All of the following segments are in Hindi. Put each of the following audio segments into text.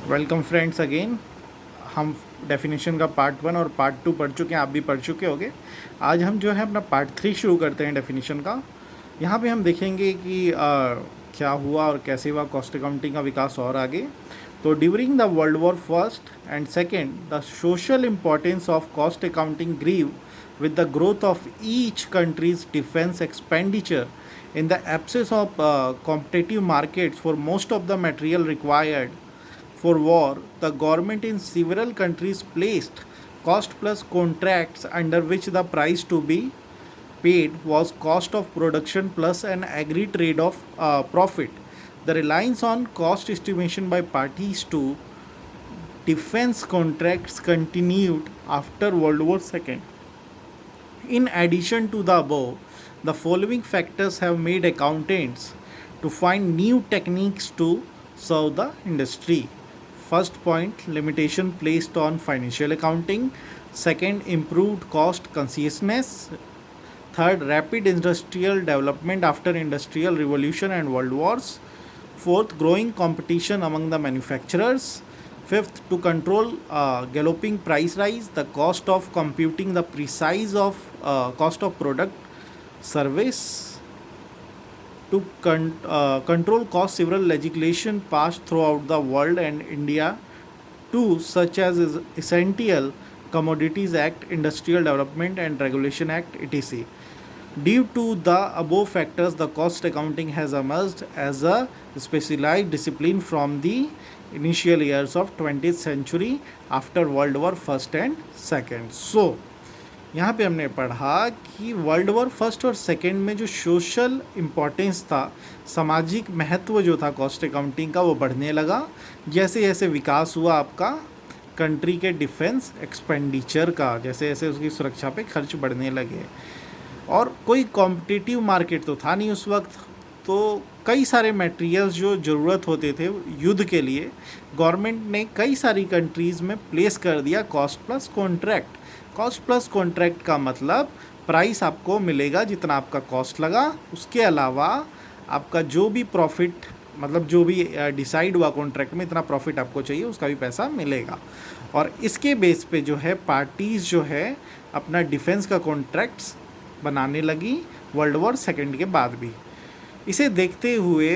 Welcome friends again. हम डेफिनेशन का पार्ट 1 और पार्ट 2 पढ़ चुके हैं, आप भी पढ़ चुके होंगे। आज हम जो है अपना पार्ट 3 शुरू करते हैं डेफिनेशन का। यहाँ पे हम देखेंगे कि क्या हुआ और कैसे हुआ कॉस्ट अकाउंटिंग का विकास और आगे। तो during the world war first and second the social importance of cost accounting grew with the growth of each country's defense expenditure. In the absence of competitive markets for most of the material required for war, the government in several countries placed cost plus contracts under which the price to be paid was cost of production plus an agreed trade of profit. The reliance on cost estimation by parties to defense contracts continued after World War II. In addition to the above, the following factors have made accountants to find new techniques to serve the industry. First point, limitation placed on financial accounting. Second, improved cost consciousness. Third, rapid industrial development after industrial revolution and world wars. Fourth, growing competition among the manufacturers. Fifth, to control galloping price rise, the cost of computing the precise of cost of product service. To control cost, several legislation passed throughout the world and India too, such as Essential Commodities Act, Industrial Development and Regulation Act, etc. Due to the above factors, the cost accounting has emerged as a specialized discipline from the initial years of 20th century after World War First and Second. So यहाँ पे हमने पढ़ा कि वर्ल्ड वॉर फर्स्ट और सेकेंड में जो सोशल इम्पोर्टेंस था, सामाजिक महत्व जो था कॉस्ट अकाउंटिंग का, वो बढ़ने लगा जैसे जैसे विकास हुआ आपका कंट्री के डिफेंस एक्सपेंडिचर का, जैसे जैसे उसकी सुरक्षा पे खर्च बढ़ने लगे। और कोई कॉम्पिटिटिव मार्केट तो था नहीं उस वक्त, तो कई सारे मटेरियल्स जो ज़रूरत होते थे युद्ध के लिए, गवर्नमेंट ने कई सारी कंट्रीज़ में प्लेस कर दिया cost plus contract. Cost plus contract का मतलब प्राइस आपको मिलेगा जितना आपका कॉस्ट लगा, उसके अलावा आपका जो भी प्रॉफिट, मतलब जो भी डिसाइड हुआ कॉन्ट्रैक्ट में इतना प्रॉफिट आपको चाहिए, उसका भी पैसा मिलेगा। और इसके बेस पे जो है पार्टीज़ जो है अपना डिफेंस का कॉन्ट्रैक्ट्स बनाने लगी वर्ल्ड वॉर सेकेंड के बाद भी। इसे देखते हुए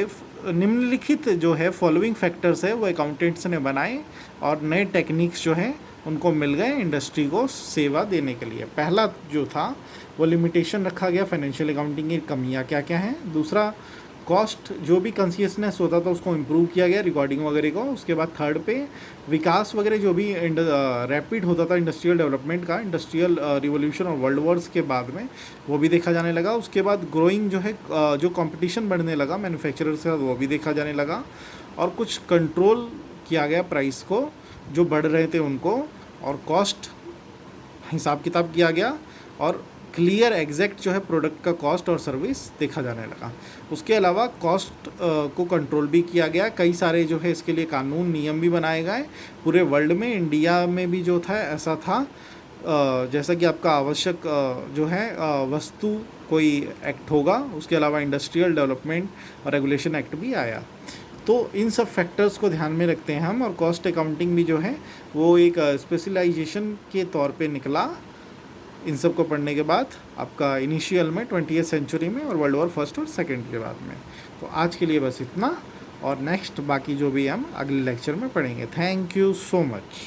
निम्नलिखित जो है फॉलोइंग फैक्टर्स है वो अकाउंटेंट्स ने बनाए और नए टेक्निक्स जो हैं उनको मिल गए इंडस्ट्री को सेवा देने के लिए। पहला जो था वो लिमिटेशन रखा गया, फाइनेंशियल अकाउंटिंग की कमियां क्या क्या हैं। दूसरा, कॉस्ट जो भी कंसियसनेस होता था उसको इम्प्रूव किया गया, रिकॉर्डिंग वगैरह को। उसके बाद थर्ड पे विकास वगैरह जो भी रैपिड होता था इंडस्ट्रियल डेवलपमेंट का, इंडस्ट्रियल रिवोल्यूशन और वर्ल्ड वॉर्स के बाद में, वो भी देखा जाने लगा। उसके बाद ग्रोइंग जो है जो कंपटीशन बढ़ने लगा मैन्युफैक्चरर से, वो भी देखा जाने लगा। और कुछ कंट्रोल किया गया प्राइस को जो बढ़ रहे थे उनको, और कॉस्ट हिसाब किताब किया गया, और क्लियर एग्जैक्ट जो है प्रोडक्ट का कॉस्ट और सर्विस देखा जाने लगा। उसके अलावा कॉस्ट को कंट्रोल भी किया गया, कई सारे जो है इसके लिए कानून नियम भी बनाए गए पूरे वर्ल्ड में। इंडिया में भी जो था ऐसा था, जैसा कि आपका आवश्यक जो है वस्तु कोई एक्ट होगा, उसके अलावा इंडस्ट्रियल डेवलपमेंट और रेगुलेशन एक्ट भी आया। तो इन सब फैक्टर्स को ध्यान में रखते हैं हम, और कॉस्ट अकाउंटिंग भी जो है वो एक स्पेशलाइजेशन के तौर पे निकला इन सब को पढ़ने के बाद आपका इनिशियल में 20th सेंचुरी में और वर्ल्ड वॉर फर्स्ट और सेकेंड के बाद में। तो आज के लिए बस इतना, और नेक्स्ट बाकी जो भी हम अगले लेक्चर में पढ़ेंगे। Thank you so much.